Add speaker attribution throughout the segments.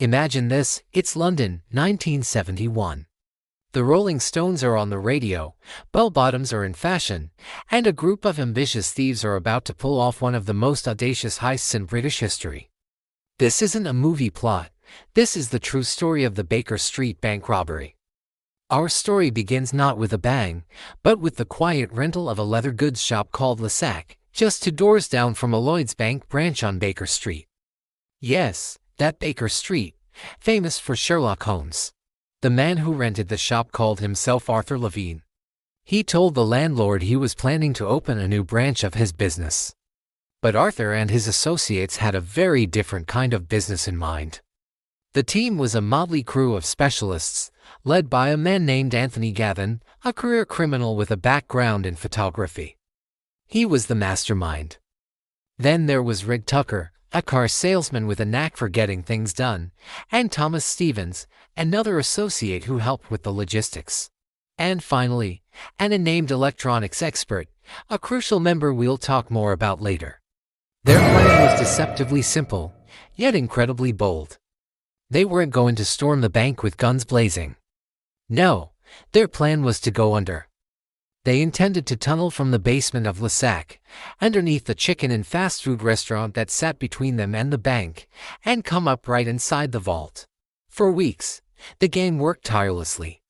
Speaker 1: Imagine this, it's London, 1971. The Rolling Stones are on the radio, bell-bottoms are in fashion, and a group of ambitious thieves are about to pull off one of the most audacious heists in British history. This isn't a movie plot, this is the true story of the Baker Street bank robbery. Our story begins not with a bang, but with the quiet rental of a leather goods shop called Lysac, just 2 doors down from a Lloyds Bank branch on Baker Street. Yes, that Baker Street, famous for Sherlock Holmes. The man who rented the shop called himself Arthur Levine. He told the landlord he was planning to open a new branch of his business. But Arthur and his associates had a very different kind of business in mind. The team was a motley crew of specialists, led by a man named Anthony Gavin, a career criminal with a background in photography. He was the mastermind. Then there was Rig Tucker, a car salesman with a knack for getting things done, and Thomas Stevens, another associate who helped with the logistics. And finally, an unnamed electronics expert, a crucial member we'll talk more about later. Their plan was deceptively simple, yet incredibly bold. They weren't going to storm the bank with guns blazing. No, their plan was to go under. They intended to tunnel from the basement of Lysac, underneath the chicken and fast food restaurant that sat between them and the bank, and come up right inside the vault. For weeks, the gang worked tirelessly.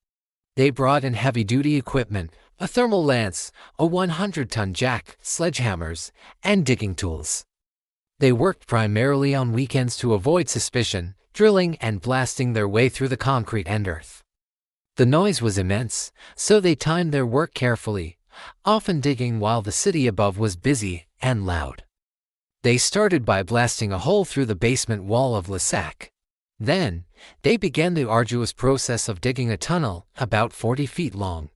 Speaker 1: They brought in heavy-duty equipment, a thermal lance, a 100-ton jack, sledgehammers, and digging tools. They worked primarily on weekends to avoid suspicion, drilling and blasting their way through the concrete and earth. The noise was immense, so they timed their work carefully, often digging while the city above was busy and loud. They started by blasting a hole through the basement wall of Lysac. Then, they began the arduous process of digging a tunnel about 40 feet long.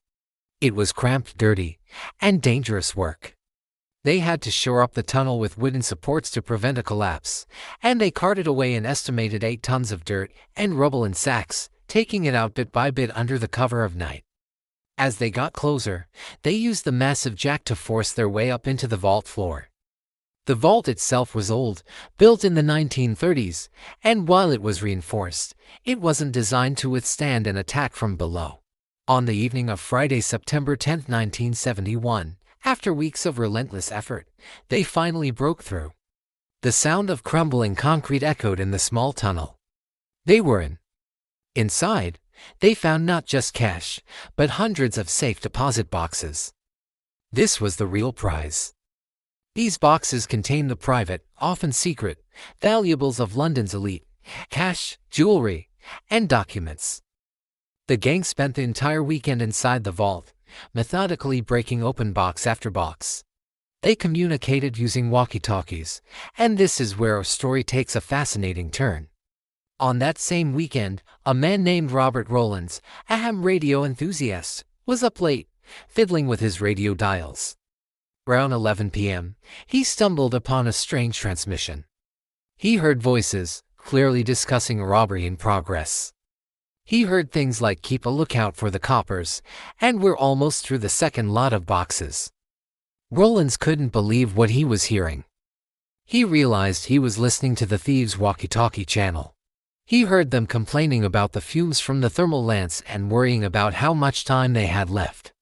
Speaker 1: It was cramped, dirty, and dangerous work. They had to shore up the tunnel with wooden supports to prevent a collapse, and they carted away an estimated 8 tons of dirt and rubble in sacks, taking it out bit by bit under the cover of night. As they got closer, they used the massive jack to force their way up into the vault floor. The vault itself was old, built in the 1930s, and while it was reinforced, it wasn't designed to withstand an attack from below. On the evening of Friday, September 10, 1971, after weeks of relentless effort, they finally broke through. The sound of crumbling concrete echoed in the small tunnel. They were in. Inside, they found not just cash, but hundreds of safe deposit boxes. This was the real prize. These boxes contained the private, often secret, valuables of London's elite, cash, jewelry, and documents. The gang spent the entire weekend inside the vault, methodically breaking open box after box. They communicated using walkie-talkies, and this is where our story takes a fascinating turn. On that same weekend, a man named Robert Rowlands, a ham radio enthusiast, was up late, fiddling with his radio dials. Around 11 p.m., he stumbled upon a strange transmission. He heard voices, clearly discussing a robbery in progress. He heard things like "keep a lookout for the coppers," and "we're almost through the second lot of boxes." Rowlands couldn't believe what he was hearing. He realized he was listening to the thieves' walkie-talkie channel. He heard them complaining about the fumes from the thermal lance and worrying about how much time they had left.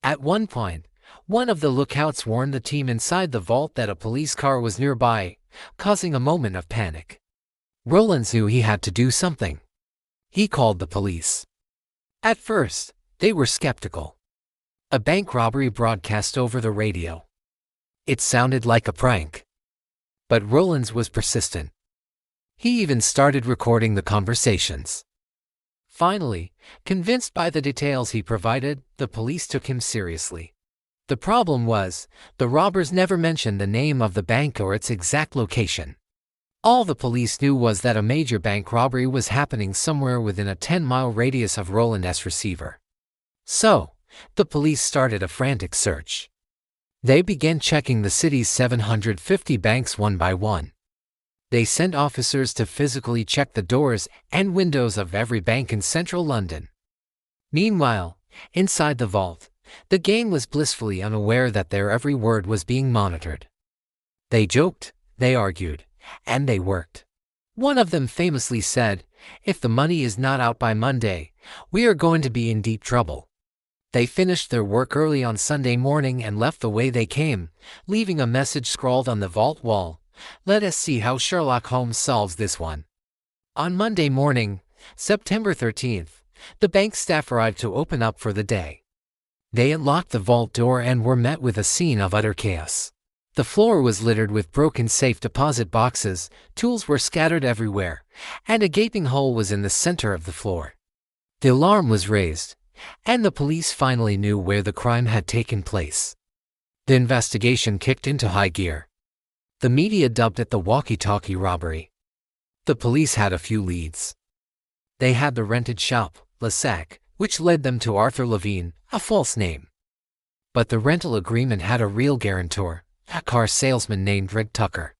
Speaker 1: At one point, one of the lookouts warned the team inside the vault that a police car was nearby, causing a moment of panic. Rowlands knew he had to do something. He called the police. At first, they were skeptical. A bank robbery broadcast over the radio. It sounded like a prank. But Rowlands was persistent. He even started recording the conversations. Finally, convinced by the details he provided, the police took him seriously. The problem was, the robbers never mentioned the name of the bank or its exact location. All the police knew was that a major bank robbery was happening somewhere within a 10-mile radius of Rowlands' receiver. So, the police started a frantic search. They began checking the city's 750 banks one by one. They sent officers to physically check the doors and windows of every bank in central London. Meanwhile, inside the vault, the gang was blissfully unaware that their every word was being monitored. They joked, they argued, and they worked. One of them famously said, If the money is not out by Monday, we are going to be in deep trouble." They finished their work early on Sunday morning and left the way they came, leaving a message scrawled on the vault wall. Let us see how Sherlock Holmes solves this one. On Monday morning, September 13th, the bank staff arrived to open up for the day. They unlocked the vault door and were met with a scene of utter chaos. The floor was littered with broken safe deposit boxes, tools were scattered everywhere, and a gaping hole was in the center of the floor. The alarm was raised, and the police finally knew where the crime had taken place. The investigation kicked into high gear. The media dubbed it the walkie-talkie robbery. The police had a few leads. They had the rented shop, La Sac, which led them to Arthur Levine, a false name. But the rental agreement had a real guarantor, a car salesman named Red Tucker.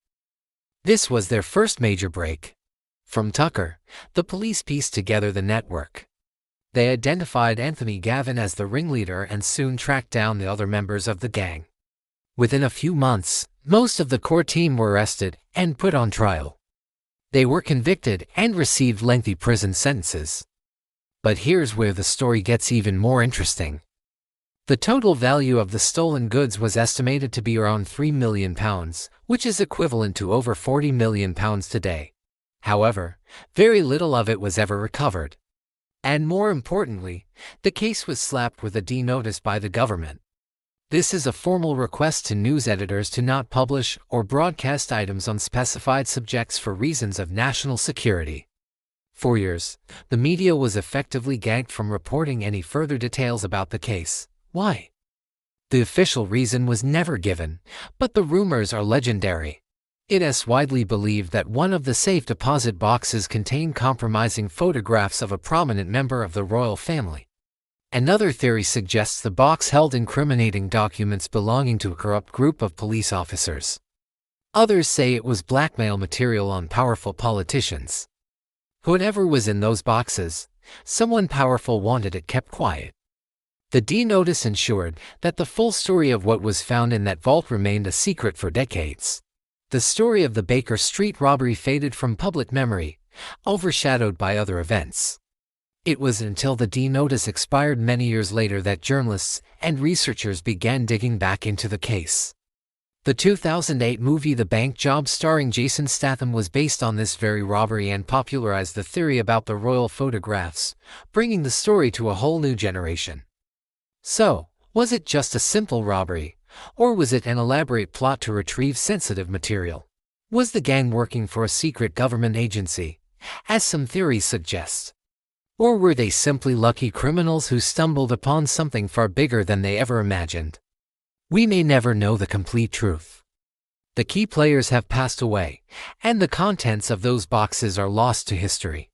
Speaker 1: This was their first major break. From Tucker, the police pieced together the network. They identified Anthony Gavin as the ringleader and soon tracked down the other members of the gang. Within a few months, most of the core team were arrested and put on trial. They were convicted and received lengthy prison sentences. But here's where the story gets even more interesting. The total value of the stolen goods was estimated to be around £3 million, which is equivalent to over £40 million today. However, very little of it was ever recovered. And more importantly, the case was slapped with a D notice by the government. This is a formal request to news editors to not publish or broadcast items on specified subjects for reasons of national security. For years, the media was effectively gagged from reporting any further details about the case. Why? The official reason was never given, but the rumors are legendary. It is widely believed that one of the safe deposit boxes contained compromising photographs of a prominent member of the royal family. Another theory suggests the box held incriminating documents belonging to a corrupt group of police officers. Others say it was blackmail material on powerful politicians. Whatever was in those boxes, someone powerful wanted it kept quiet. The D notice ensured that the full story of what was found in that vault remained a secret for decades. The story of the Baker Street robbery faded from public memory, overshadowed by other events. It was until the D notice expired many years later that journalists and researchers began digging back into the case. The 2008 movie The Bank Job starring Jason Statham was based on this very robbery and popularized the theory about the royal photographs, bringing the story to a whole new generation. So, was it just a simple robbery, or was it an elaborate plot to retrieve sensitive material? Was the gang working for a secret government agency, as some theories suggest? Or were they simply lucky criminals who stumbled upon something far bigger than they ever imagined? We may never know the complete truth. The key players have passed away, and the contents of those boxes are lost to history.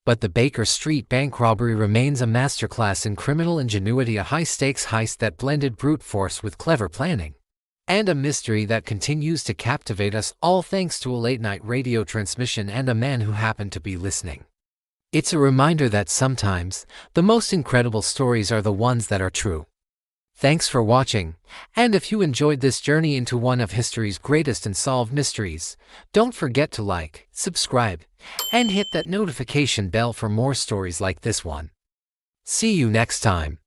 Speaker 1: But the Baker Street bank robbery remains a masterclass in criminal ingenuity, a high-stakes heist that blended brute force with clever planning, and a mystery that continues to captivate us all thanks to a late-night radio transmission and a man who happened to be listening. It's a reminder that sometimes, the most incredible stories are the ones that are true. Thanks for watching, and if you enjoyed this journey into one of history's greatest unsolved mysteries, don't forget to like, subscribe, and hit that notification bell for more stories like this one. See you next time.